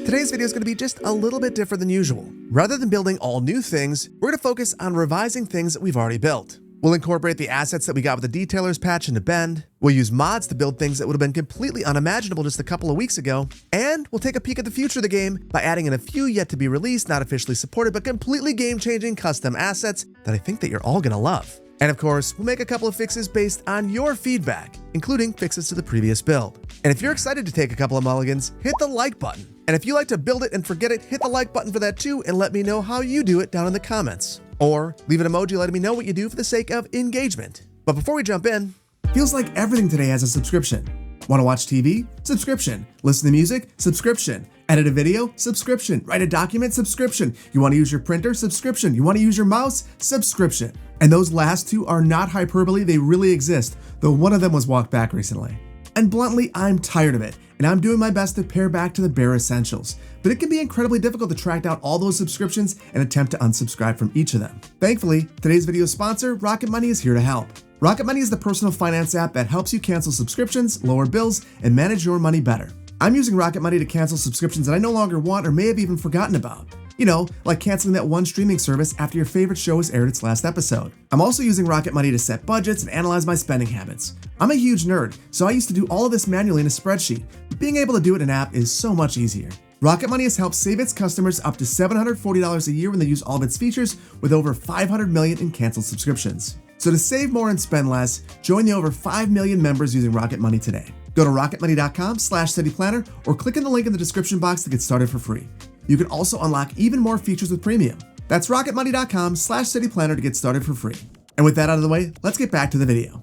Today's video is going to be just a little bit different than usual. Rather than building all new things, we're going to focus on revising things that we've already built. We'll incorporate the assets that we got with the detailers patch into Bend. We'll use mods to build things that would have been completely unimaginable just a couple of weeks ago. And we'll take a peek at the future of the game by adding in a few yet to be released, not officially supported, but completely game-changing custom assets that I think that you're all going to love. And of course, we'll make a couple of fixes based on your feedback, including fixes to the previous build. And if you're excited to take a couple of mulligans, hit the like button. And if you like to build it and forget it, hit the like button for that too, and let me know how you do it down in the comments. Or leave an emoji letting me know what you do for the sake of engagement. But before we jump in, feels like everything today has a subscription. Want to watch TV? Subscription. Listen to music? Subscription. Edit a video? Subscription. Write a document? Subscription. You want to use your printer? Subscription. You want to use your mouse? Subscription. And those last two are not hyperbole, they really exist, though one of them was walked back recently. And bluntly, I'm tired of it, and I'm doing my best to pare back to the bare essentials. But it can be incredibly difficult to track down all those subscriptions and attempt to unsubscribe from each of them. Thankfully, today's video sponsor, Rocket Money, is here to help. Rocket Money is the personal finance app that helps you cancel subscriptions, lower bills, and manage your money better. I'm using Rocket Money to cancel subscriptions that I no longer want or may have even forgotten about. You know, like canceling that one streaming service after your favorite show has aired its last episode. I'm also using Rocket Money to set budgets and analyze my spending habits. I'm a huge nerd, so I used to do all of this manually in a spreadsheet, but being able to do it in an app is so much easier. Rocket Money has helped save its customers up to $740 a year when they use all of its features, with over 500 million in canceled subscriptions. So to save more and spend less, join the over 5 million members using Rocket Money today. Go to rocketmoney.com/cityplanner or click in the link in the description box to get started for free. You can also unlock even more features with premium. That's rocketmoney.com/cityplanner to get started for free. And with that out of the way, let's get back to the video.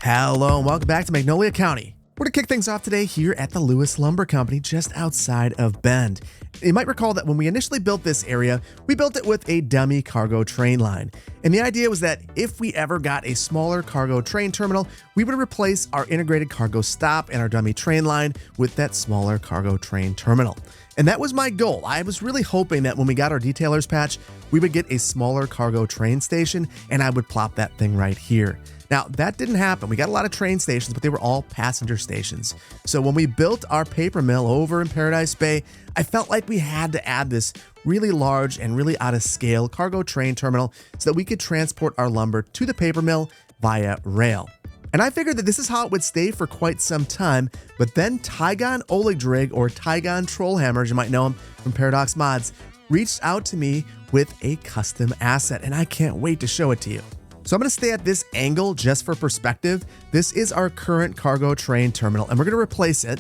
Hello and welcome back to Magnolia County. We're going to kick things off today here at the Lewis Lumber Company just outside of Bend. You might recall that when we initially built this area, we built it with a dummy cargo train line. And the idea was that if we ever got a smaller cargo train terminal, we would replace our integrated cargo stop and our dummy train line with that smaller cargo train terminal. And that was my goal. I was really hoping that when we got our detailers patch, we would get a smaller cargo train station and I would plop that thing right here. Now, that didn't happen. We got a lot of train stations, but they were all passenger stations. So when we built our paper mill over in Paradise Bay, I felt like we had to add this really large and really out of scale cargo train terminal so that we could transport our lumber to the paper mill via rail. And I figured that this is how it would stay for quite some time, but then Tygon Oligdrig, or Tygon Trollhammer, as you might know him from Paradox Mods, reached out to me with a custom asset, and I can't wait to show it to you. So I'm going to stay at this angle just for perspective. This is our current cargo train terminal, and we're going to replace it.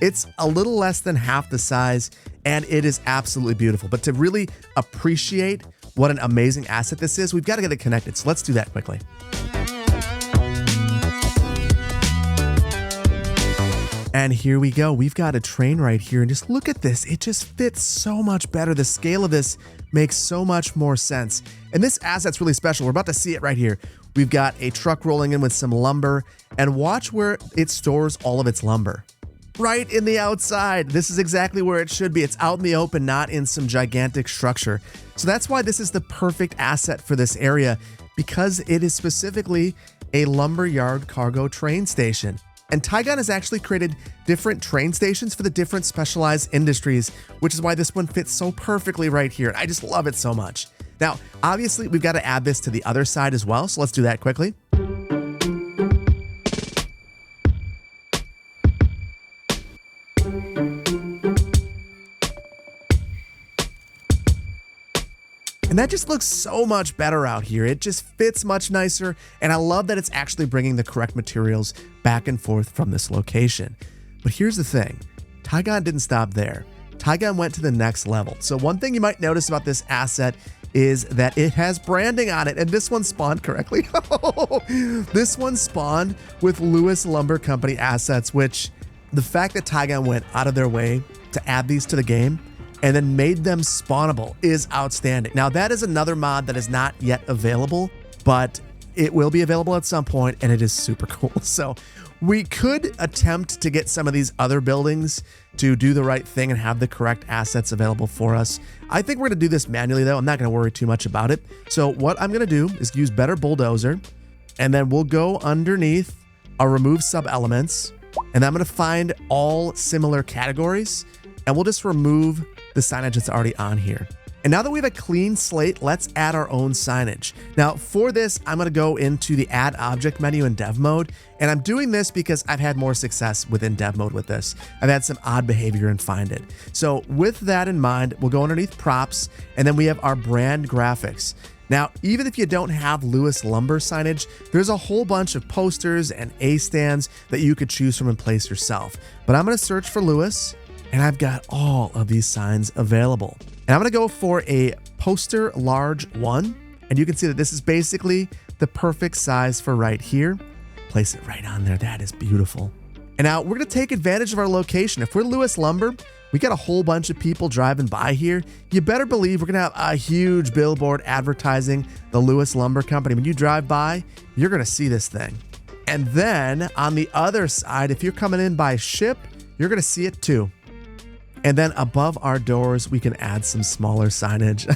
It's a little less than half the size, and it is absolutely beautiful. But to really appreciate what an amazing asset this is, we've got to get it connected. So let's do that quickly. And here we go. We've got a train right here, and just look at this. It just fits so much better. The scale of this makes so much more sense. And this asset's really special. We're about to see it right here. We've got a truck rolling in with some lumber, and watch where it stores all of its lumber. Right in the outside. This is exactly where it should be. It's out in the open, not in some gigantic structure. So that's why this is the perfect asset for this area, because it is specifically a lumberyard cargo train station. And Tygon has actually created different train stations for the different specialized industries, which is why this one fits so perfectly right here. I just love it so much. Now, obviously, we've got to add this to the other side as well, so let's do that quickly. And that just looks so much better out here. It just fits much nicer, and I love that it's actually bringing the correct materials back and forth from this location. But here's the thing, Tygon didn't stop there. Tygon went to the next level. So one thing you might notice about this asset is that it has branding on it, and this one spawned correctly. This one spawned with Lewis Lumber Company assets, which the fact that Tygon went out of their way to add these to the game and then made them spawnable is outstanding. Now, that is another mod that is not yet available, but it will be available at some point, and it is super cool. So we could attempt to get some of these other buildings to do the right thing and have the correct assets available for us. I think we're going to do this manually, though. I'm not going to worry too much about it. So what I'm going to do is use Better Bulldozer, and then we'll go underneath our remove sub elements. And then I'm going to find all similar categories, and we'll just remove the signage that's already on here. And now that we have a clean slate, let's add our own signage. Now for this, I'm gonna go into the add object menu in dev mode. And I'm doing this because I've had more success within dev mode with this. I've had some odd behavior and find it. So with that in mind, we'll go underneath props, and then we have our brand graphics. Now, even if you don't have Lewis Lumber signage, there's a whole bunch of posters and A stands that you could choose from and place yourself. But I'm gonna search for Lewis, and I've got all of these signs available. And I'm gonna go for a poster large 1. And you can see that this is basically the perfect size for right here. Place it right on there. That is beautiful. And now we're gonna take advantage of our location. If we're Lewis Lumber, we got a whole bunch of people driving by here. You better believe we're gonna have a huge billboard advertising the Lewis Lumber Company. When you drive by, you're gonna see this thing. And then on the other side, if you're coming in by ship, you're gonna see it too. And then above our doors, we can add some smaller signage.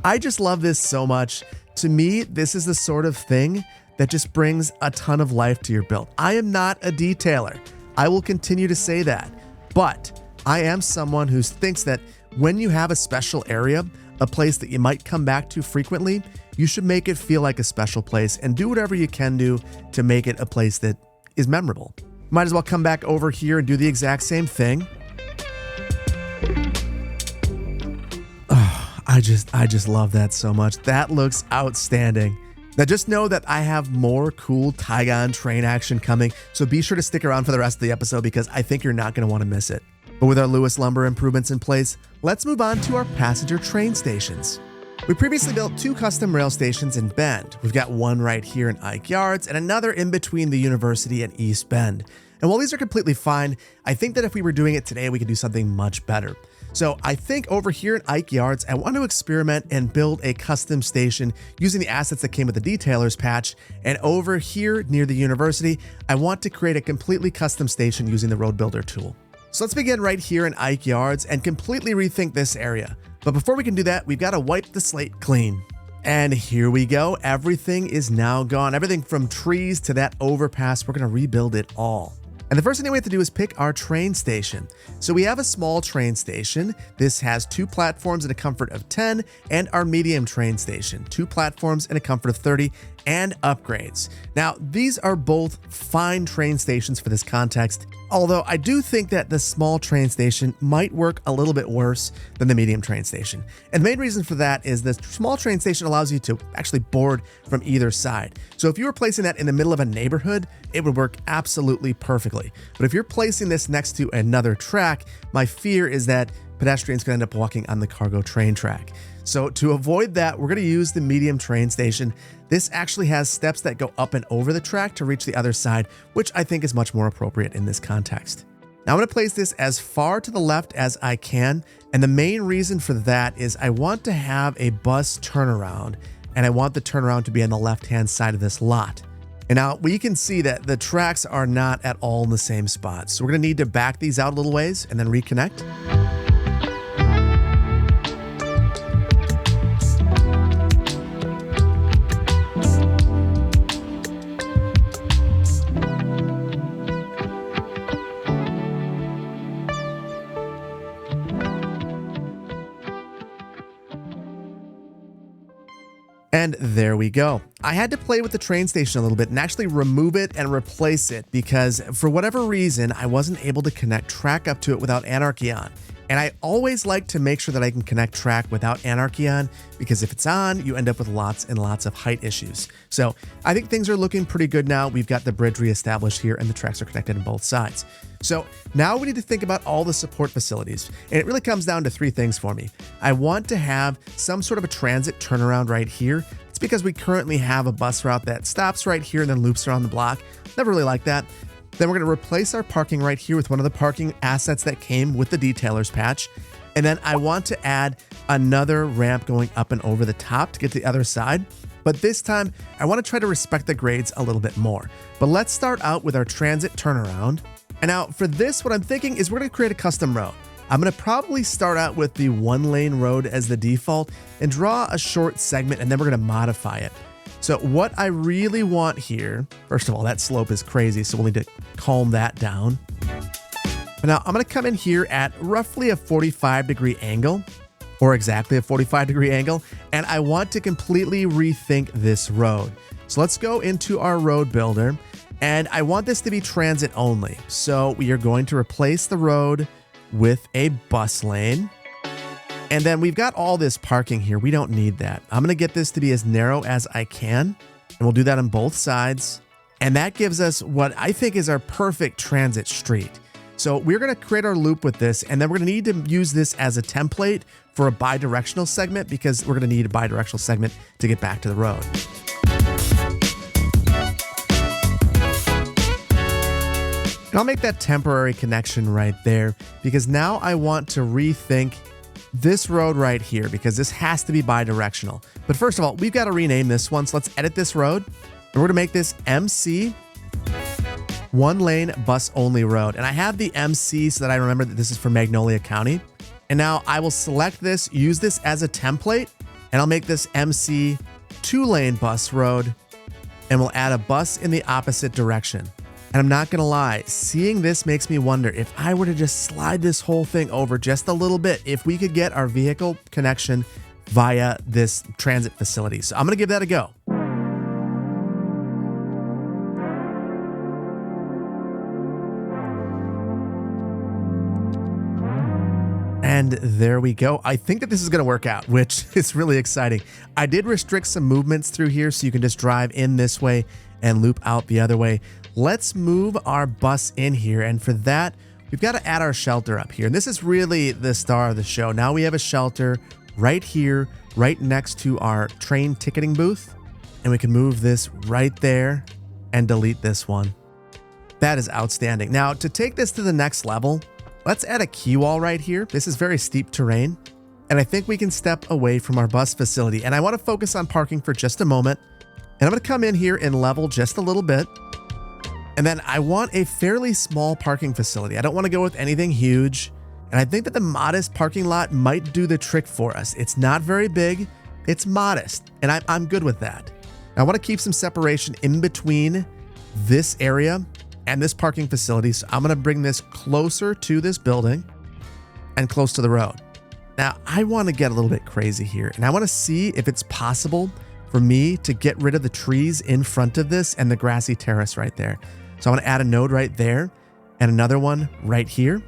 I just love this so much. To me, this is the sort of thing that just brings a ton of life to your build. I am not a detailer. I will continue to say that. But I am someone who thinks that when you have a special area, a place that you might come back to frequently, you should make it feel like a special place and do whatever you can do to make it a place that is memorable. Might as well come back over here and do the exact same thing. I just love that so much. That looks outstanding. Now just know that I have more cool Tygon train action coming, so be sure to stick around for the rest of the episode because I think you're not going to want to miss it. But with our Lewis Lumber improvements in place, let's move on to our passenger train stations. We previously built 2 custom rail stations in Bend. We've got one right here in Ike Yards and another in between the University and East Bend. And while these are completely fine, I think that if we were doing it today, we could do something much better. So I think over here in Ike Yards, I want to experiment and build a custom station using the assets that came with the detailers patch. And over here near the university, I want to create a completely custom station using the road builder tool. So let's begin right here in Ike Yards and completely rethink this area. But before we can do that, we've got to wipe the slate clean. And here we go. Everything is now gone. Everything from trees to that overpass, we're going to rebuild it all. And the first thing we have to do is pick our train station. So we have a small train station. This has 2 platforms and a comfort of 10, and our medium train station, 2 platforms and a comfort of 30, and upgrades. Now, these are both fine train stations for this context, although I do think that the small train station might work a little bit worse than the medium train station. And the main reason for that is the small train station allows you to actually board from either side. So if you were placing that in the middle of a neighborhood, it would work absolutely perfectly. But if you're placing this next to another track, my fear is that pedestrians could end up walking on the cargo train track. So to avoid that, we're going to use the medium train station. This actually has steps that go up and over the track to reach the other side, which I think is much more appropriate in this context. Now I'm going to place this as far to the left as I can. And the main reason for that is I want to have a bus turnaround, and I want the turnaround to be on the left-hand side of this lot. And now we can see that the tracks are not at all in the same spot. So we're going to need to back these out a little ways and then reconnect. And there we go. I had to play with the train station a little bit and actually remove it and replace it because for whatever reason, I wasn't able to connect track up to it without Anarchy on. And I always like to make sure that I can connect track without Anarchy on, because if it's on, you end up with lots and lots of height issues. So I think things are looking pretty good now. We've got the bridge reestablished here and the tracks are connected on both sides. So now we need to think about all the support facilities. And it really comes down to 3 things for me. I want to have some sort of a transit turnaround right here. It's because we currently have a bus route that stops right here and then loops around the block. Never really liked that. Then we're going to replace our parking right here with one of the parking assets that came with the detailers patch. And then I want to add another ramp going up and over the top to get to the other side. But this time, I want to try to respect the grades a little bit more. But let's start out with our transit turnaround. And now for this, what I'm thinking is we're going to create a custom road. I'm going to probably start out with the 1-lane road as the default and draw a short segment, and then we're going to modify it. So what I really want here, first of all, that slope is crazy, so we'll need to calm that down. Now I'm going to come in here at roughly a 45-degree angle, or exactly a 45-degree angle, and I want to completely rethink this road. So let's go into our road builder, and I want this to be transit only. So we are going to replace the road with a bus lane. And then we've got all this parking here. We don't need that. I'm going to get this to be as narrow as I can, and we'll do that on both sides. And that gives us what I think is our perfect transit street. So we're going to create our loop with this, and then we're going to need to use this as a template for a bidirectional segment, because we're going to need a bidirectional segment to get back to the road. And I'll make that temporary connection right there, because now I want to rethink this road right here, because this has to be bidirectional. But first of all, we've got to rename this one. So let's edit this road, and we're going to make this MC 1 lane bus only road. And I have the MC so that I remember that this is for Magnolia County. And now I will select this, use this as a template, and I'll make this MC 2 lane bus road, and we'll add a bus in the opposite direction. And I'm not gonna lie, seeing this makes me wonder if I were to just slide this whole thing over just a little bit, if we could get our vehicle connection via this transit facility. So I'm gonna give that a go. And there we go. I think that this is going to work out, which is really exciting. I did restrict some movements through here so you can just drive in this way and loop out the other way. Let's move our bus in here. And for that, we've got to add our shelter up here. And this is really the star of the show. Now we have a shelter right here, right next to our train ticketing booth. And we can move this right there and delete this one. That is outstanding. Now, to take this to the next level, let's add a quay wall right here. This is very steep terrain, and I think we can step away from our bus facility. And I want to focus on parking for just a moment. And I'm going to come in here and level just a little bit. And then I want a fairly small parking facility. I don't want to go with anything huge. And I think that the modest parking lot might do the trick for us. It's not very big. It's modest, and I'm good with that. I want to keep some separation in between this area and this parking facility. So I'm going to bring this closer to this building and close to the road. Now I want to get a little bit crazy here, and I want to see if it's possible for me to get rid of the trees in front of this and the grassy terrace right there. So I want to add a node right there and another one right here.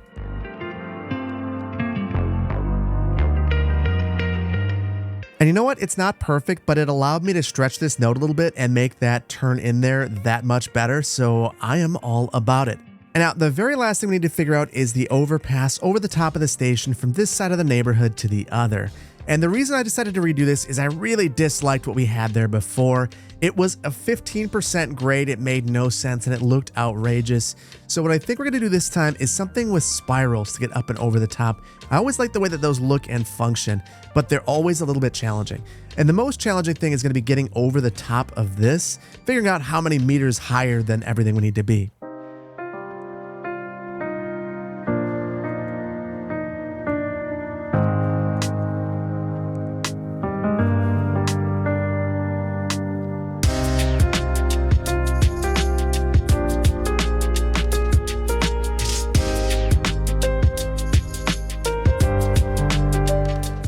And you know what? It's not perfect, but it allowed me to stretch this node a little bit and make that turn in there that much better. So I am all about it. And now the very last thing we need to figure out is the overpass over the top of the station from this side of the neighborhood to the other. And the reason I decided to redo this is I really disliked what we had there before. It was a 15% grade. It made no sense and it looked outrageous. So what I think we're going to do this time is something with spirals to get up and over the top. I always like the way that those look and function, but they're always a little bit challenging. And the most challenging thing is going to be getting over the top of this, figuring out how many meters higher than everything we need to be.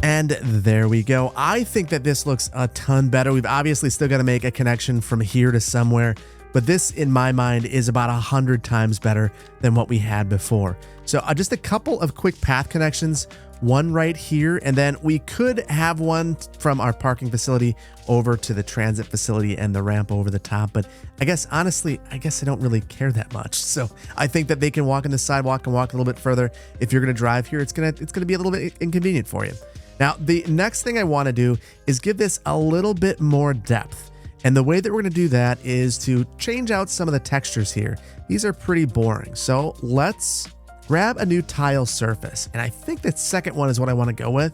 And there we go. I think that this looks a ton better. We've obviously still got to make a connection from here to somewhere, but this in my mind is about 100 times better than what we had before. So just a couple of quick path connections, one right here, and then we could have one from our parking facility over to the transit facility and the ramp over the top. But I guess, honestly, I don't really care that much. So I think that they can walk on the sidewalk and walk a little bit further. If you're going to drive here, it's going to be a little bit inconvenient for you. Now, the next thing I want to do is give this a little bit more depth. And the way that we're going to do that is to change out some of the textures here. These are pretty boring. So let's grab a new tile surface. And I think that second one is what I want to go with.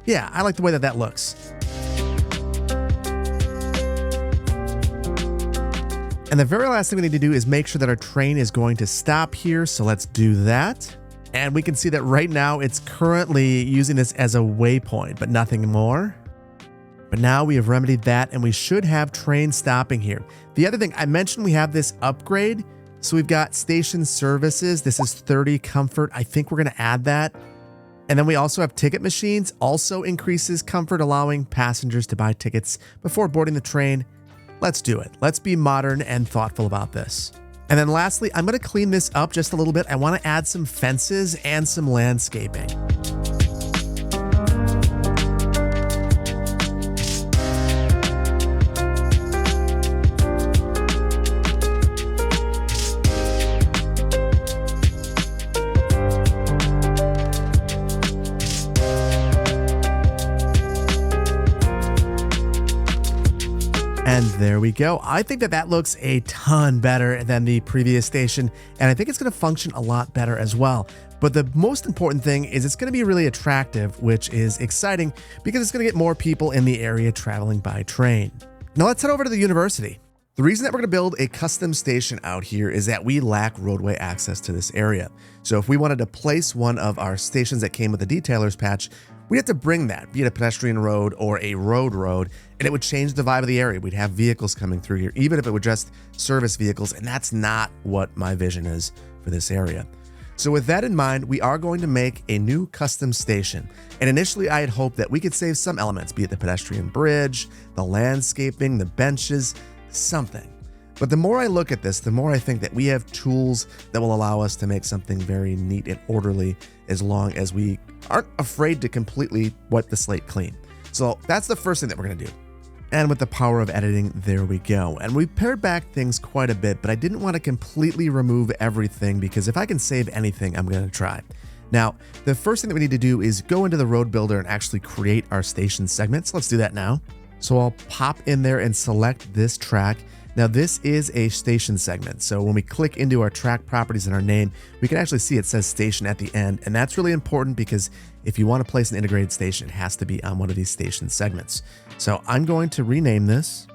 Yeah, I like the way that that looks. And the very last thing we need to do is make sure that our train is going to stop here. So let's do that. And we can see that right now it's currently using this as a waypoint, but nothing more. But now we have remedied that and we should have trains stopping here. The other thing, I mentioned we have this upgrade. So we've got station services. This is 30 comfort. I think we're going to add that. And then we also have ticket machines, also increases comfort, allowing passengers to buy tickets before boarding the train. Let's do it. Let's be modern and thoughtful about this. And then lastly, I'm going to clean this up just a little bit. I want to add some fences and some landscaping. And there we go. I think that looks a ton better than the previous station, and I think it's going to function a lot better as well. But the most important thing is it's going to be really attractive, which is exciting because it's going to get more people in the area traveling by train. Now let's head over to the university. The reason that we're going to build a custom station out here is that we lack roadway access to this area. So if we wanted to place one of our stations that came with the detailers patch, we have to bring that, be it a pedestrian road or a road, and it would change the vibe of the area. We'd have vehicles coming through here, even if it were just service vehicles, and that's not what my vision is for this area. So with that in mind, we are going to make a new custom station. And initially I had hoped that we could save some elements, be it the pedestrian bridge, the landscaping, the benches, something. But the more I look at this, the more I think that we have tools that will allow us to make something very neat and orderly, as long as we aren't afraid to completely wipe the slate clean. So that's the first thing that we're going to do. And with the power of editing, there we go. And we pared back things quite a bit, but I didn't want to completely remove everything because if I can save anything, I'm going to try. Now, the first thing that we need to do is go into the road builder and actually create our station segments. Let's do that now. So I'll pop in there and select this track. Now this is a station segment. So when we click into our track properties and our name, we can actually see it says station at the end. And that's really important because if you want to place an integrated station, it has to be on one of these station segments. So I'm going to rename this.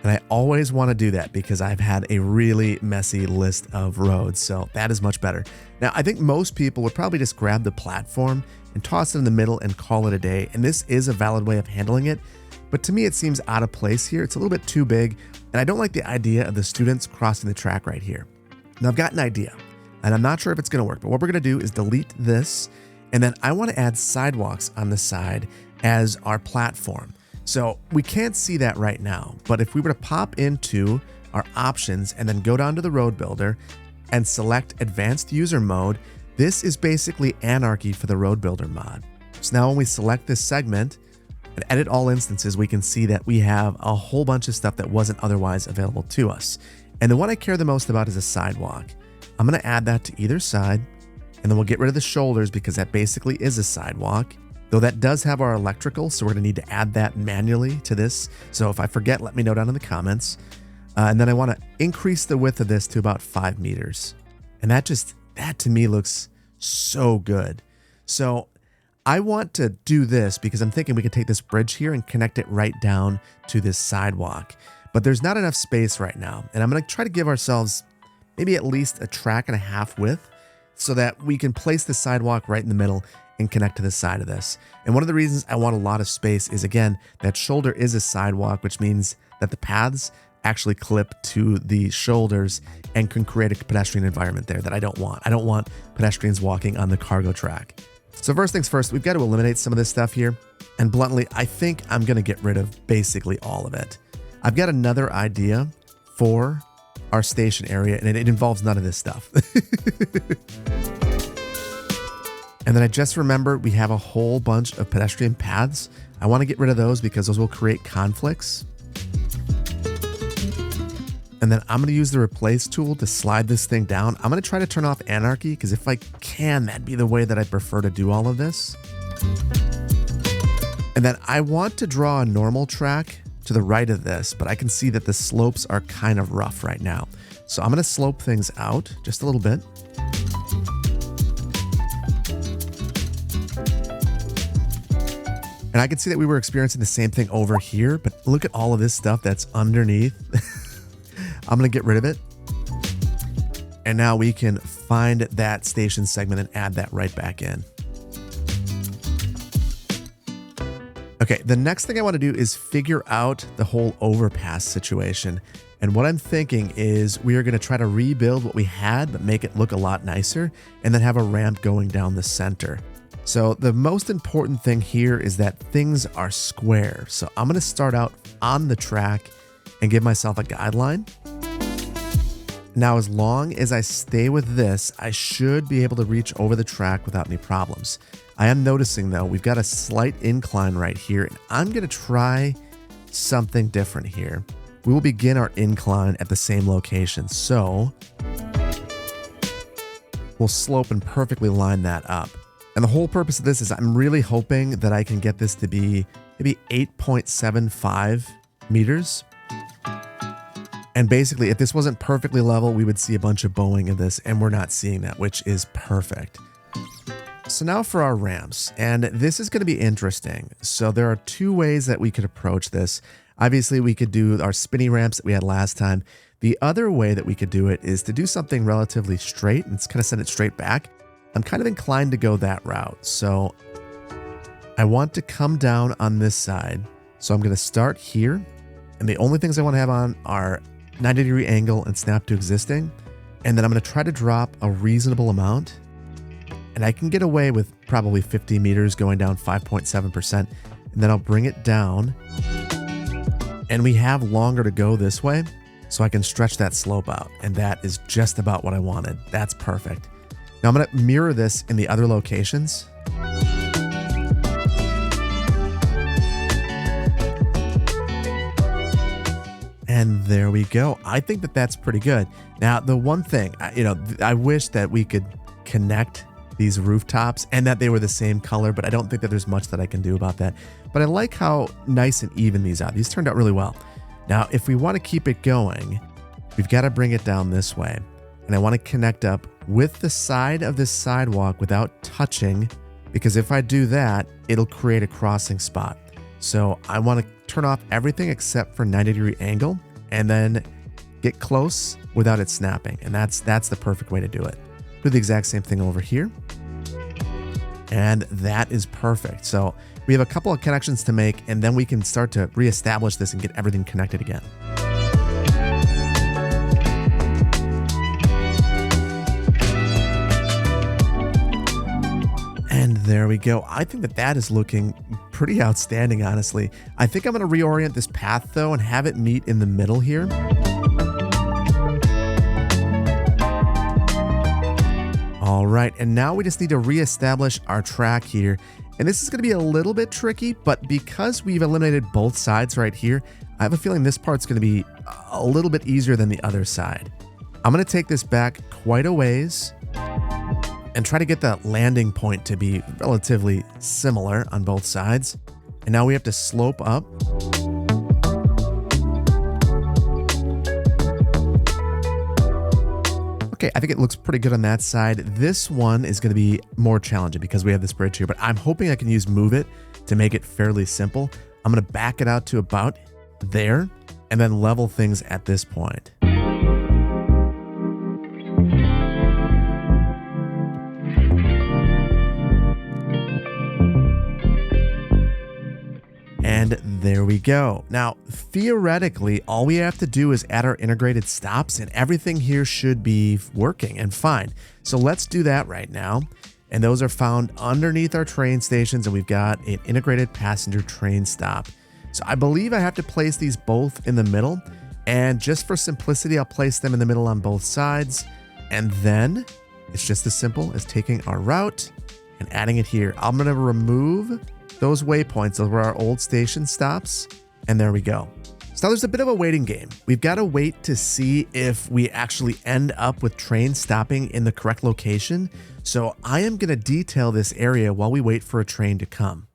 And I always want to do that because I've had a really messy list of roads. So that is much better. Now, I think most people would probably just grab the platform and toss it in the middle and call it a day. And this is a valid way of handling it. But to me, it seems out of place here. It's a little bit too big. And I don't like the idea of the students crossing the track right here. Now I've got an idea and I'm not sure if it's going to work, but what we're going to do is delete this. And then I want to add sidewalks on the side as our platform. So we can't see that right now, but if we were to pop into our options and then go down to the road builder and select advanced user mode, this is basically anarchy for the road builder mod. So now when we select this segment and edit all instances, we can see that we have a whole bunch of stuff that wasn't otherwise available to us. And the one I care the most about is a sidewalk. I'm going to add that to either side, and then we'll get rid of the shoulders because that basically is a sidewalk. Though that does have our electrical, so we're going to need to add that manually to this. So if I forget, let me know down in the comments. And then I want to increase the width of this to about 5 meters. And that to me looks so good. So I want to do this because I'm thinking we can take this bridge here and connect it right down to this sidewalk. But there's not enough space right now. And I'm going to try to give ourselves maybe at least a track and a half width so that we can place the sidewalk right in the middle and connect to the side of this. And one of the reasons I want a lot of space is, again, that shoulder is a sidewalk, which means that the paths actually clip to the shoulders and can create a pedestrian environment there that I don't want. I don't want pedestrians walking on the cargo track. So first things first, we've got to eliminate some of this stuff here. And bluntly, I think I'm going to get rid of basically all of it. I've got another idea for our station area, and it involves none of this stuff. And then I just remembered we have a whole bunch of pedestrian paths. I want to get rid of those because those will create conflicts. And then I'm going to use the replace tool to slide this thing down. I'm going to try to turn off anarchy because if I can, that'd be the way that I prefer to do all of this. And then I want to draw a normal track to the right of this, but I can see that the slopes are kind of rough right now. So I'm going to slope things out just a little bit. And I can see that we were experiencing the same thing over here, but look at all of this stuff that's underneath. I'm going to get rid of it. And now we can find that station segment and add that right back in. Okay, the next thing I want to do is figure out the whole overpass situation. And what I'm thinking is we are going to try to rebuild what we had, but make it look a lot nicer, and then have a ramp going down the center. So the most important thing here is that things are square. So I'm going to start out on the track and give myself a guideline. Now, as long as I stay with this, I should be able to reach over the track without any problems. I am noticing, though, we've got a slight incline right here, and I'm going to try something different here. We will begin our incline at the same location, so we'll slope and perfectly line that up. And the whole purpose of this is I'm really hoping that I can get this to be maybe 8.75 meters. And basically, if this wasn't perfectly level, we would see a bunch of bowing in this, and we're not seeing that, which is perfect. So now for our ramps, and this is going to be interesting. So there are two ways that we could approach this. Obviously, we could do our spinny ramps that we had last time. The other way that we could do it is to do something relatively straight and kind of send it straight back. I'm kind of inclined to go that route. So I want to come down on this side. So I'm going to start here. And the only things I want to have on are 90-degree angle and snap to existing. And then I'm going to try to drop a reasonable amount. And I can get away with probably 50 meters going down 5.7%. And then I'll bring it down. And we have longer to go this way, so I can stretch that slope out. And that is just about what I wanted. That's perfect. Now I'm going to mirror this in the other locations. And there we go. I think that that's pretty good. Now, the one thing, I wish that we could connect these rooftops and that they were the same color, but I don't think that there's much that I can do about that. But I like how nice and even these are. These turned out really well. Now, if we want to keep it going, we've got to bring it down this way. And I want to connect up with the side of this sidewalk without touching, because if I do that, it'll create a crossing spot. So I want to turn off everything except for 90-degree angle and then get close without it snapping. And that's the perfect way to do it. Do the exact same thing over here. And that is perfect. So we have a couple of connections to make, and then we can start to reestablish this and get everything connected again. And there we go. I think that that is looking pretty outstanding, honestly. I think I'm going to reorient this path, though, and have it meet in the middle here. All right, and now we just need to reestablish our track here. And this is going to be a little bit tricky, but because we've eliminated both sides right here, I have a feeling this part's going to be a little bit easier than the other side. I'm going to take this back quite a ways and try to get the landing point to be relatively similar on both sides. And now we have to slope up. Okay, I think it looks pretty good on that side. This one is going to be more challenging because we have this bridge here, but I'm hoping I can use Move It to make it fairly simple. I'm going to back it out to about there and then level things at this point. And there we go. Now, theoretically, all we have to do is add our integrated stops and everything here should be working and fine. So let's do that right now. And those are found underneath our train stations, and we've got an integrated passenger train stop. So I believe I have to place these both in the middle. And just for simplicity, I'll place them in the middle on both sides. And then it's just as simple as taking our route and adding it here. I'm going to remove those waypoints. Those were our old station stops. And there we go. So now there's a bit of a waiting game. We've got to wait to see if we actually end up with trains stopping in the correct location. So I am going to detail this area while we wait for a train to come.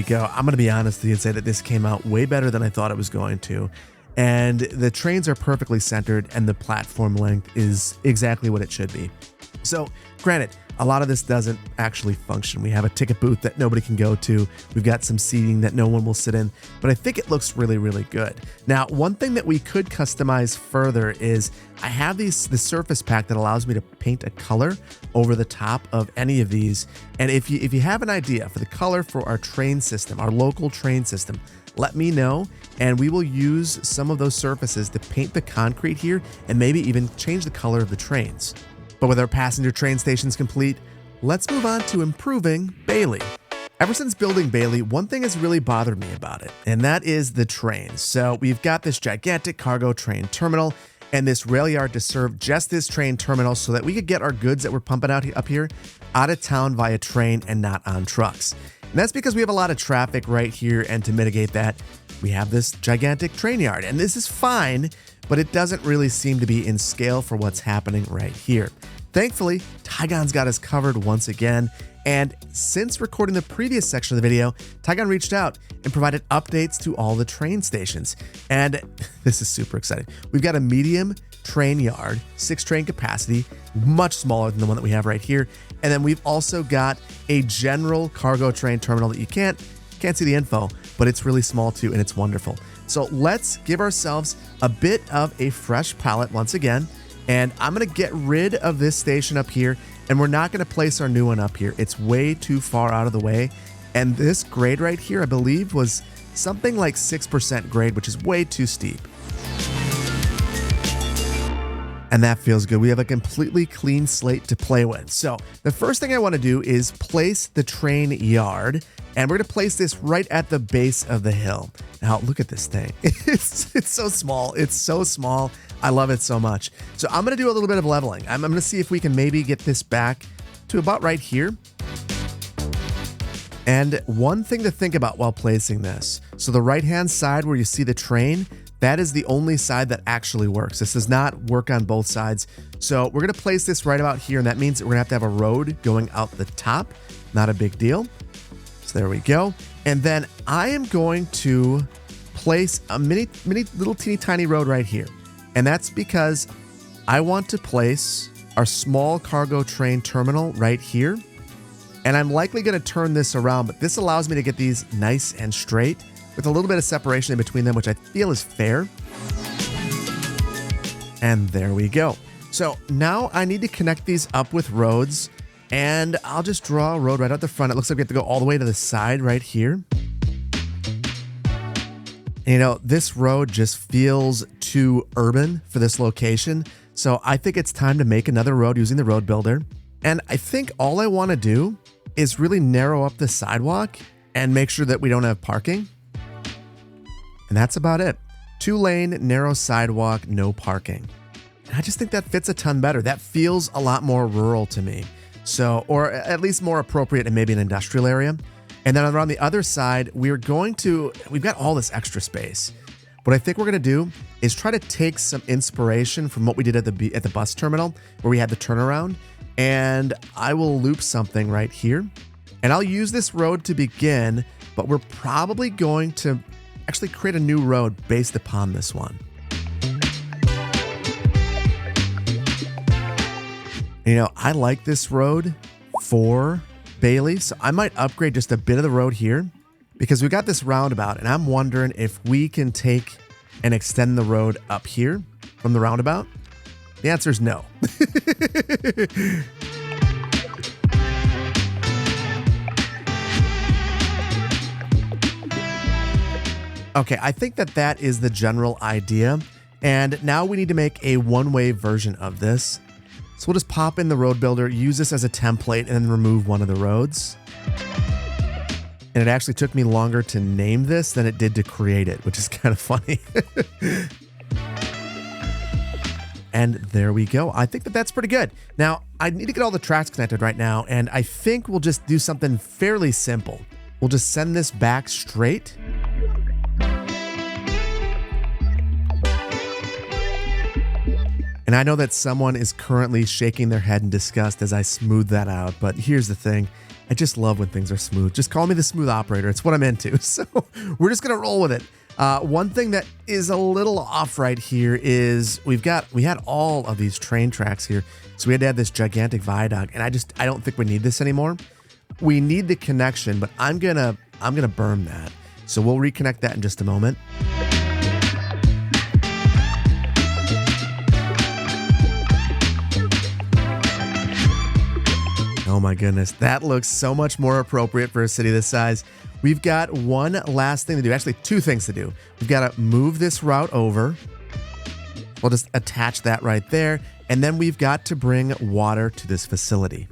we go. I'm going to be honest with you and say that this came out way better than I thought it was going to. And the trains are perfectly centered and the platform length is exactly what it should be. So granted, a lot of this doesn't actually function. We have a ticket booth that nobody can go to. We've got some seating that no one will sit in, but I think it looks really, really good. Now, one thing that we could customize further is I have the surface pack that allows me to paint a color over the top of any of these. And if you have an idea for the color for our train system, our local train system, let me know, and we will use some of those surfaces to paint the concrete here and maybe even change the color of the trains. But with our passenger train stations complete, let's move on to improving Bailey. Ever since building Bailey, one thing has really bothered me about it, and that is the trains. So we've got this gigantic cargo train terminal and this rail yard to serve just this train terminal so that we could get our goods that we're pumping out up here out of town via train and not on trucks. And that's because we have a lot of traffic right here, and to mitigate that, we have this gigantic train yard. And this is fine, but it doesn't really seem to be in scale for what's happening right here. Thankfully, Tygon's got us covered once again, and since recording the previous section of the video, Tygon reached out and provided updates to all the train stations. And this is super exciting. We've got a medium train yard, 6 train capacity, much smaller than the one that we have right here. And then we've also got a general cargo train terminal that you can't see the info, but it's really small too, and it's wonderful. So let's give ourselves a bit of a fresh palette once again. And I'm going to get rid of this station up here, and we're not going to place our new one up here. It's way too far out of the way. And this grade right here, I believe, was something like 6% grade, which is way too steep. And that feels good. We have a completely clean slate to play with. So the first thing I want to do is place the train yard, and we're going to place this right at the base of the hill. Now, look at this thing. It's so small. It's so small. I love it so much. So I'm going to do a little bit of leveling. I'm going to see if we can maybe get this back to about right here. And one thing to think about while placing this. So the right-hand side where you see the train, that is the only side that actually works. This does not work on both sides. So we're going to place this right about here, and that means that we're going to have a road going out the top. Not a big deal. So there we go. And then I am going to place a mini little teeny tiny road right here. And that's because I want to place our small cargo train terminal right here. And I'm likely going to turn this around, but this allows me to get these nice and straight with a little bit of separation in between them, which I feel is fair. And there we go. So now I need to connect these up with roads, and I'll just draw a road right out the front. It looks like we have to go all the way to the side right here. You know, this road just feels too urban for this location. So I think it's time to make another road using the road builder. And I think all I want to do is really narrow up the sidewalk and make sure that we don't have parking. And that's about it. 2-lane, narrow sidewalk, no parking. And I just think that fits a ton better. That feels a lot more rural to me. So, or at least more appropriate in maybe an industrial area. And then around the other side, we've got all this extra space. What I think we're going to do is try to take some inspiration from what we did at the bus terminal where we had the turnaround. And I will loop something right here. And I'll use this road to begin, but we're probably going to actually create a new road based upon this one. You know, I like this road for Bailey, so I might upgrade just a bit of the road here because we got this roundabout, and I'm wondering if we can take and extend the road up here from the roundabout. The answer is no. Okay, I think that is the general idea. And now we need to make a one-way version of this. So we'll just pop in the road builder, use this as a template, and then remove one of the roads. And it actually took me longer to name this than it did to create it, which is kind of funny. And there we go. I think that's pretty good. Now, I need to get all the tracks connected right now, and I think we'll just do something fairly simple. We'll just send this back straight. And I know that someone is currently shaking their head in disgust as I smooth that out, but here's the thing. I just love when things are smooth. Just call me the smooth operator. It's what I'm into. So we're just going to roll with it. One thing that is a little off right here is we had all of these train tracks here. So we had to add this gigantic viaduct, and I don't think we need this anymore. We need the connection, but I'm gonna burn that. So we'll reconnect that in just a moment. Oh my goodness, that looks so much more appropriate for a city this size. We've got one last thing to do, actually two things to do. We've got to move this route over. We'll just attach that right there. And then we've got to bring water to this facility.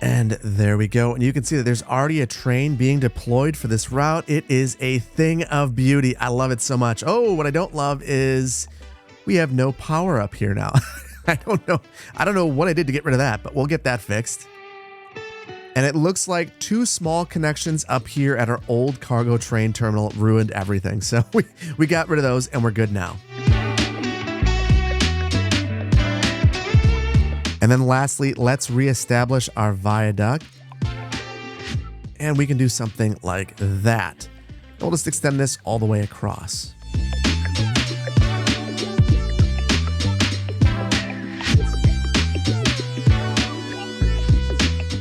And there we go. And you can see that there's already a train being deployed for this route. It is a thing of beauty. I love it so much. Oh, what I don't love is we have no power up here now. I don't know what I did to get rid of that, but we'll get that fixed. And it looks like two small connections up here at our old cargo train terminal ruined everything. So we got rid of those and we're good now. And then lastly, let's reestablish our viaduct. And we can do something like that. We'll just extend this all the way across.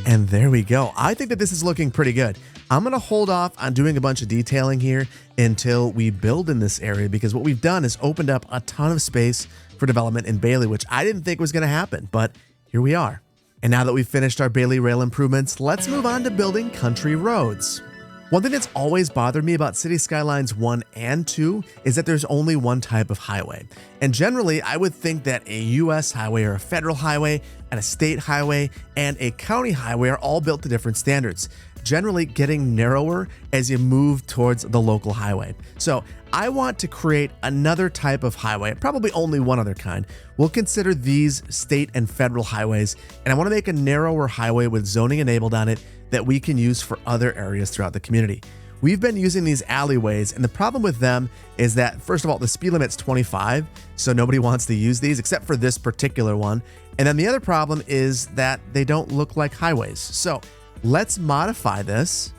And there we go. I think that this is looking pretty good. I'm going to hold off on doing a bunch of detailing here until we build in this area, because what we've done is opened up a ton of space for development in Bailey, which I didn't think was going to happen, but here we are. And now that we've finished our Bailey rail improvements, let's move on to building country roads. One thing that's always bothered me about Cities Skylines 1 and 2 is that there's only one type of highway. And generally, I would think that a US highway or a federal highway and a state highway and a county highway are all built to different standards, generally getting narrower as you move towards the local highway. So I want to create another type of highway, probably only one other kind. We'll consider these state and federal highways, and I want to make a narrower highway with zoning enabled on it that we can use for other areas throughout the community. We've been using these alleyways, and the problem with them is that, first of all, the speed limit's 25, so nobody wants to use these except for this particular one. And then the other problem is that they don't look like highways. So let's modify this,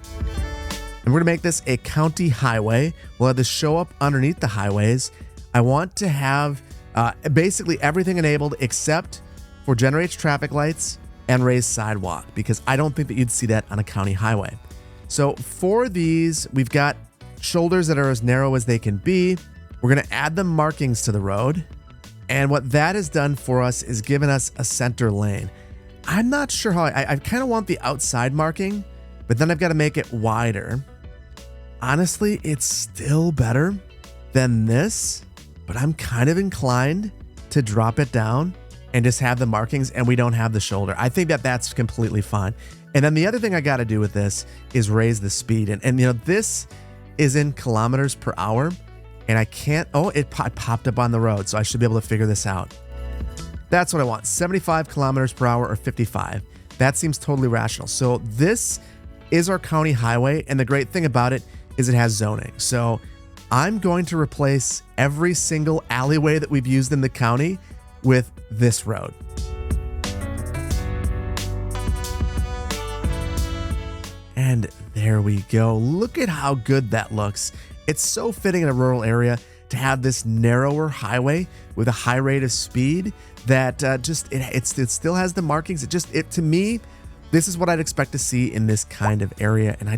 and we're gonna make this a county highway. We'll have this show up underneath the highways. I want to have basically everything enabled except for generates traffic lights and raised sidewalk, because I don't think that you'd see that on a county highway. So for these, we've got shoulders that are as narrow as they can be. We're going to add the markings to the road. And what that has done for us is given us a center lane. I'm not sure how I kind of want the outside marking, but then I've got to make it wider. Honestly, it's still better than this, but I'm kind of inclined to drop it down and just have the markings and we don't have the shoulder. I think that that's completely fine. And then the other thing I got to do with this is raise the speed. And you know, this is in kilometers per hour and I can't, it popped up on the road. So I should be able to figure this out. That's what I want, 75 kilometers per hour or 55. That seems totally rational. So this is our county highway. And the great thing about it is it has zoning. So I'm going to replace every single alleyway that we've used in the county with this road. And there we go. Look at how good that looks. It's so fitting in a rural area to have this narrower highway with a high rate of speed that it still has the markings. To me, this is what I'd expect to see in this kind of area. And I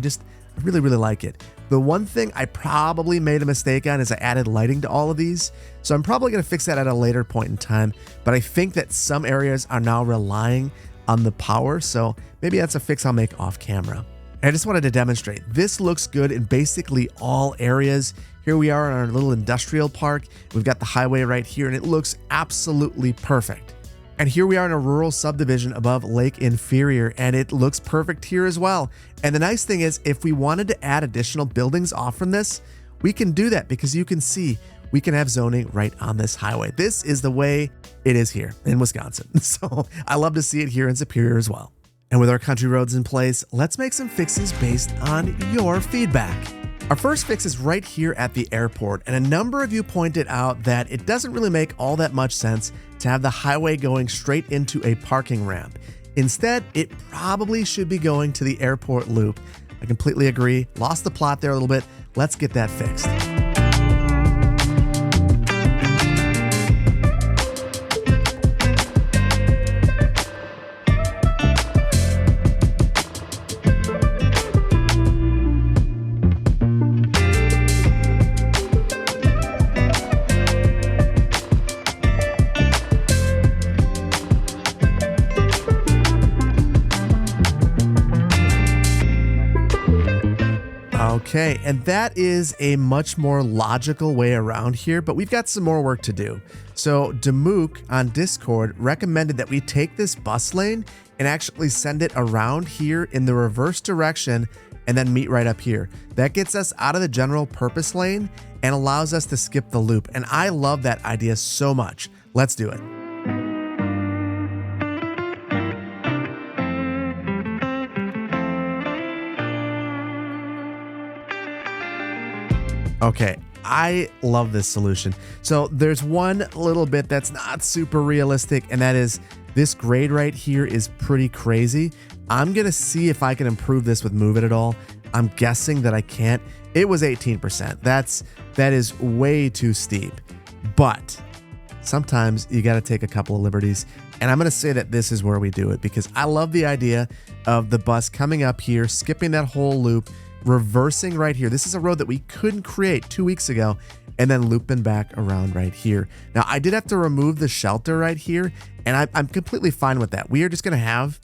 really, really like it. The one thing I probably made a mistake on is I added lighting to all of these. So I'm probably going to fix that at a later point in time. But I think that some areas are now relying on the power. So maybe that's a fix I'll make off camera. And I just wanted to demonstrate. This looks good in basically all areas. Here we are in our little industrial park. We've got the highway right here and it looks absolutely perfect. And here we are in a rural subdivision above Lake Inferior, and it looks perfect here as well. And the nice thing is, if we wanted to add additional buildings off from this, we can do that because you can see we can have zoning right on this highway. This is the way it is here in Wisconsin. So I love to see it here in Superior as well. And with our country roads in place, let's make some fixes based on your feedback. Our first fix is right here at the airport, and a number of you pointed out that it doesn't really make all that much sense to have the highway going straight into a parking ramp. Instead, it probably should be going to the airport loop. I completely agree. Lost the plot there a little bit. Let's get that fixed. Okay, and that is a much more logical way around here, but we've got some more work to do. So Demook on Discord recommended that we take this bus lane and actually send it around here in the reverse direction and then meet right up here. That gets us out of the general purpose lane and allows us to skip the loop. And I love that idea so much. Let's do it. Okay, I love this solution. So there's one little bit that's not super realistic, and that is this grade right here is pretty crazy. I'm gonna see if I can improve this with Move It at all. I'm guessing that I can't. It was 18%. That is way too steep. But sometimes you gotta take a couple of liberties. And I'm gonna say that this is where we do it, because I love the idea of the bus coming up here, skipping that whole loop, reversing right here. This is a road that we couldn't create 2 weeks ago, and then looping back around right here. Now, I did have to remove the shelter right here, and I'm completely fine with that. We are just gonna have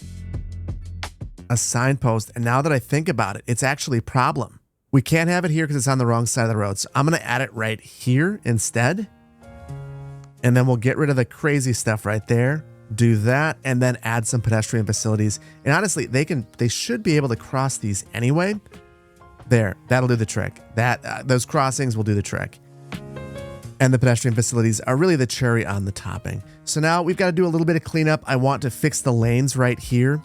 a signpost, and now that I think about it, it's actually a problem. We can't have it here because it's on the wrong side of the road, so I'm gonna add it right here instead, and then we'll get rid of the crazy stuff right there, do that, and then add some pedestrian facilities. And honestly, they should be able to cross these anyway. There, that'll do the trick. Those crossings will do the trick. And the pedestrian facilities are really the cherry on the topping. So now we've got to do a little bit of cleanup. I want to fix the lanes right here.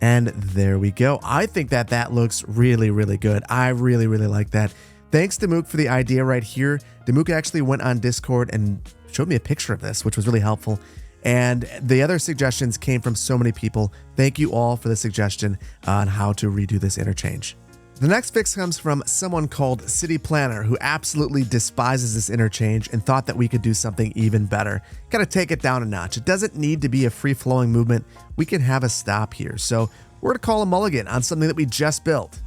And there we go. I think that looks really, really good. I really, really like that. Thanks to Mook for the idea right here. Demook actually went on Discord and showed me a picture of this, which was really helpful. And the other suggestions came from so many people. Thank you all for the suggestion on how to redo this interchange. The next fix comes from someone called City Planner, who absolutely despises this interchange and thought that we could do something even better. Gotta take it down a notch. It doesn't need to be a free-flowing movement. We can have a stop here. So we're gonna call a mulligan on something that we just built.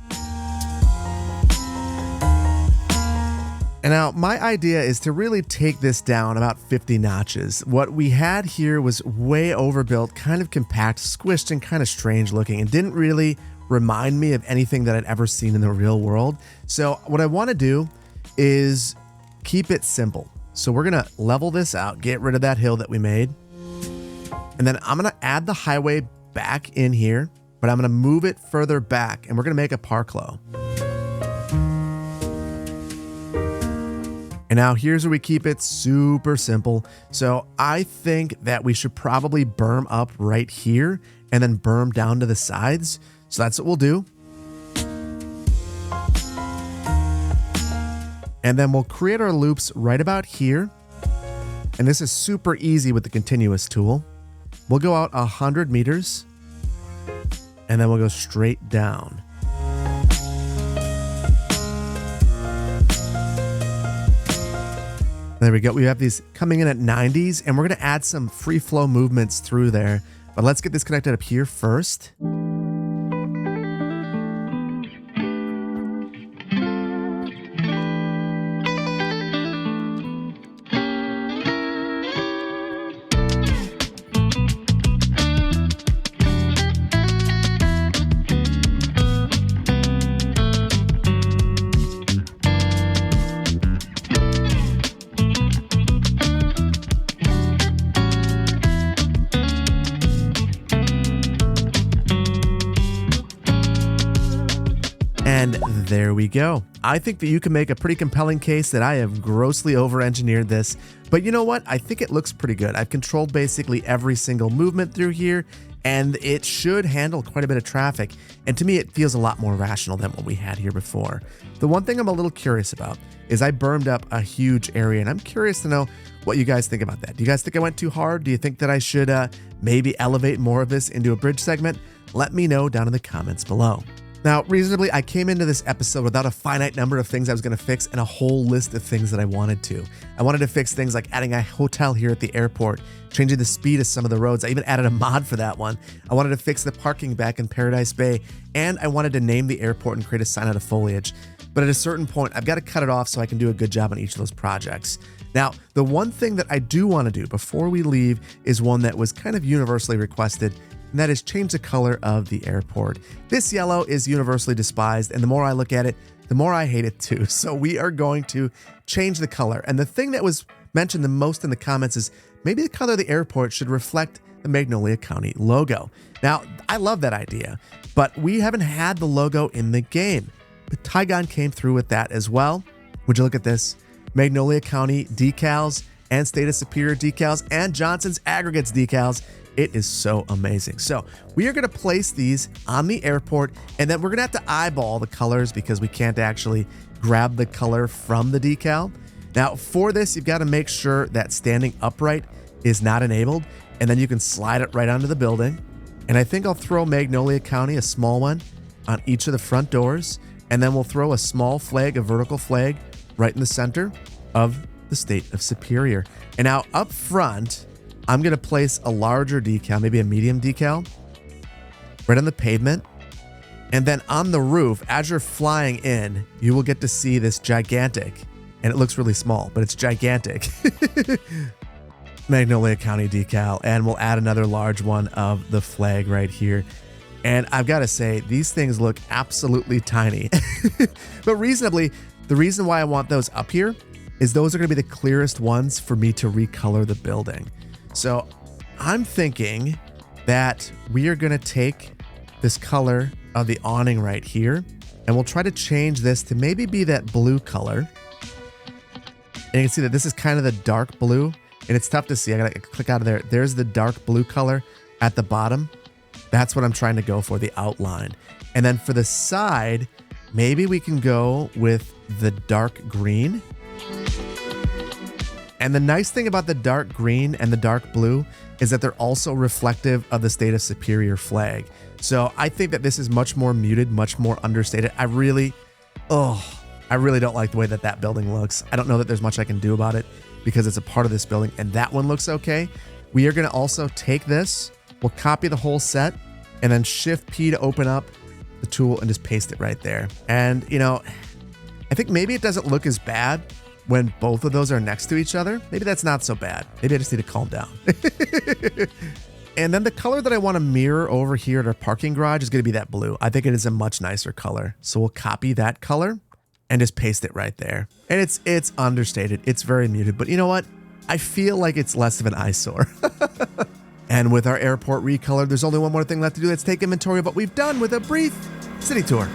And now my idea is to really take this down about 50 notches. What we had here was way overbuilt, kind of compact, squished, and kind of strange looking, and didn't really remind me of anything that I'd ever seen in the real world. So what I want to do is keep it simple. So we're going to level this out, get rid of that hill that we made. And then I'm going to add the highway back in here, but I'm going to move it further back, and we're going to make a parklow. And now here's where we keep it super simple. So I think that we should probably berm up right here and then berm down to the sides. So that's what we'll do. And then we'll create our loops right about here. And this is super easy with the continuous tool. We'll go out 100 meters and then we'll go straight down. There we go. We have these coming in at 90s, and we're going to add some free flow movements through there. But let's get this connected up here first. And there we go. I think that you can make a pretty compelling case that I have grossly over-engineered this, but you know what? I think it looks pretty good. I've controlled basically every single movement through here, and it should handle quite a bit of traffic, and to me it feels a lot more rational than what we had here before. The one thing I'm a little curious about is I burned up a huge area, and I'm curious to know what you guys think about that. Do you guys think I went too hard? Do you think that I should maybe elevate more of this into a bridge segment? Let me know down in the comments below. Now, reasonably, I came into this episode without a finite number of things I was going to fix and a whole list of things that I wanted to. I wanted to fix things like adding a hotel here at the airport, changing the speed of some of the roads. I even added a mod for that one. I wanted to fix the parking back in Paradise Bay, and I wanted to name the airport and create a sign out of foliage. But at a certain point, I've got to cut it off so I can do a good job on each of those projects. Now, the one thing that I do want to do before we leave is one that was kind of universally requested, and that is change the color of the airport. This yellow is universally despised, and the more I look at it, the more I hate it too. So we are going to change the color. And the thing that was mentioned the most in the comments is maybe the color of the airport should reflect the Magnolia County logo. Now, I love that idea, but we haven't had the logo in the game. But Tygon came through with that as well. Would you look at this? Magnolia County decals and State of Superior decals and Johnson's Aggregates decals. It is so amazing. So we are going to place these on the airport, and then we're going to have to eyeball the colors because we can't actually grab the color from the decal. Now for this, you've got to make sure that standing upright is not enabled, and then you can slide it right onto the building. And I think I'll throw Magnolia County, a small one, on each of the front doors, and then we'll throw a small flag, a vertical flag, right in the center of the State of Superior. And now up front, I'm going to place a larger decal, maybe a medium decal, right on the pavement. And then on the roof, as you're flying in, you will get to see this gigantic, and it looks really small, but it's gigantic, Magnolia County decal. And we'll add another large one of the flag right here. And I've got to say, these things look absolutely tiny. But reasonably, the reason why I want those up here is those are going to be the clearest ones for me to recolor the building. So I'm thinking that we are going to take this color of the awning right here, and we'll try to change this to maybe be that blue color. And you can see that this is kind of the dark blue, and it's tough to see. I got to click out of there. There's the dark blue color at the bottom. That's what I'm trying to go for, the outline. And then for the side, maybe we can go with the dark green. And the nice thing about the dark green and the dark blue is that they're also reflective of the State of Superior flag. So I think that this is much more muted, much more understated. I really don't like the way that that building looks. I don't know that there's much I can do about it because it's a part of this building, and that one looks okay. We are going to also take this, we'll copy the whole set, and then Shift P to open up the tool and just paste it right there. And, you know, I think maybe it doesn't look as bad when both of those are next to each other. Maybe that's not so bad. Maybe I just need to calm down. And then the color that I want to mirror over here at our parking garage is going to be that blue. I think it is a much nicer color. So we'll copy that color and just paste it right there. And it's understated. It's very muted. But you know what? I feel like it's less of an eyesore. And with our airport recolored, there's only one more thing left to do. Let's take inventory of what we've done with a brief city tour.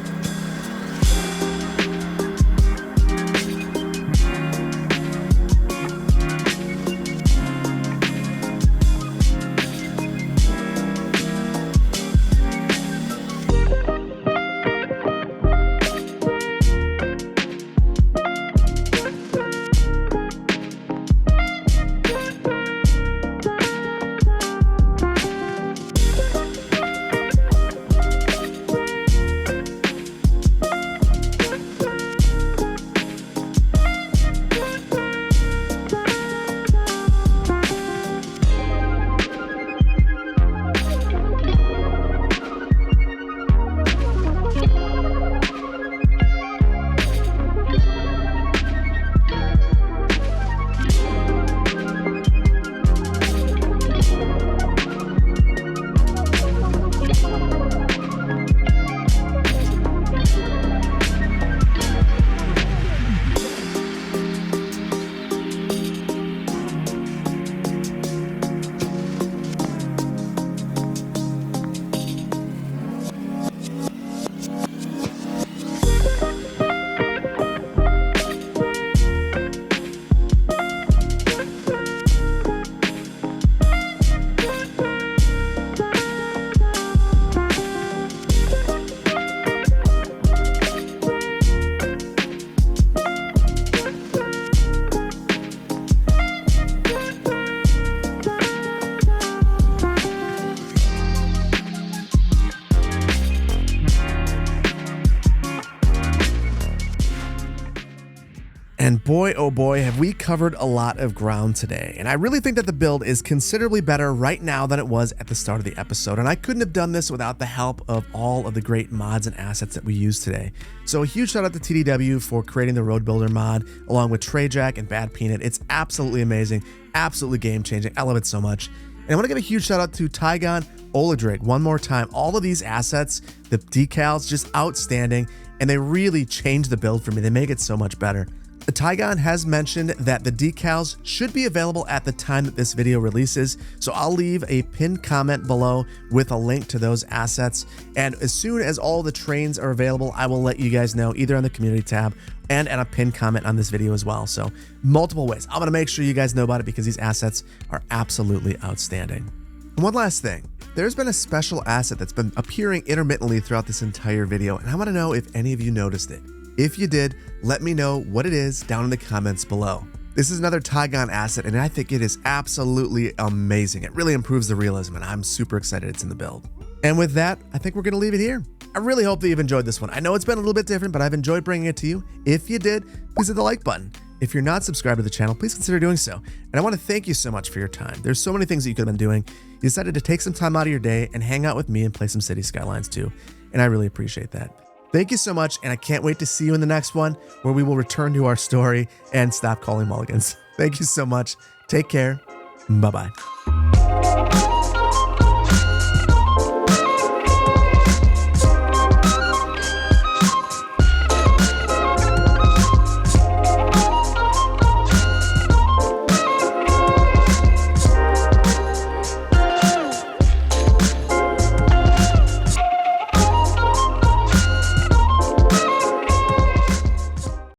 And boy, oh boy, have we covered a lot of ground today. And I really think that the build is considerably better right now than it was at the start of the episode. And I couldn't have done this without the help of all of the great mods and assets that we use today. So a huge shout out to TDW for creating the Road Builder mod, along with Treyjack and Bad Peanut. It's absolutely amazing, absolutely game changing. I love it so much. And I want to give a huge shout out to Tygon Oladrig one more time. All of these assets, the decals, just outstanding. And they really change the build for me. They make it so much better. Tygon has mentioned that the decals should be available at the time that this video releases, so I'll leave a pinned comment below with a link to those assets, and as soon as all the trains are available, I will let you guys know either on the community tab and a pinned comment on this video as well. So multiple ways. I'm going to make sure you guys know about it because these assets are absolutely outstanding. And one last thing. There's been a special asset that's been appearing intermittently throughout this entire video, and I want to know if any of you noticed it. If you did, let me know what it is down in the comments below. This is another Tygon asset, and I think it is absolutely amazing. It really improves the realism, and I'm super excited it's in the build. And with that, I think we're going to leave it here. I really hope that you've enjoyed this one. I know it's been a little bit different, but I've enjoyed bringing it to you. If you did, please hit the like button. If you're not subscribed to the channel, please consider doing so. And I want to thank you so much for your time. There's so many things that you could have been doing. You decided to take some time out of your day and hang out with me and play some Cities Skylines too. And I really appreciate that. Thank you so much, and I can't wait to see you in the next one where we will return to our story and stop calling mulligans. Thank you so much. Take care. Bye-bye.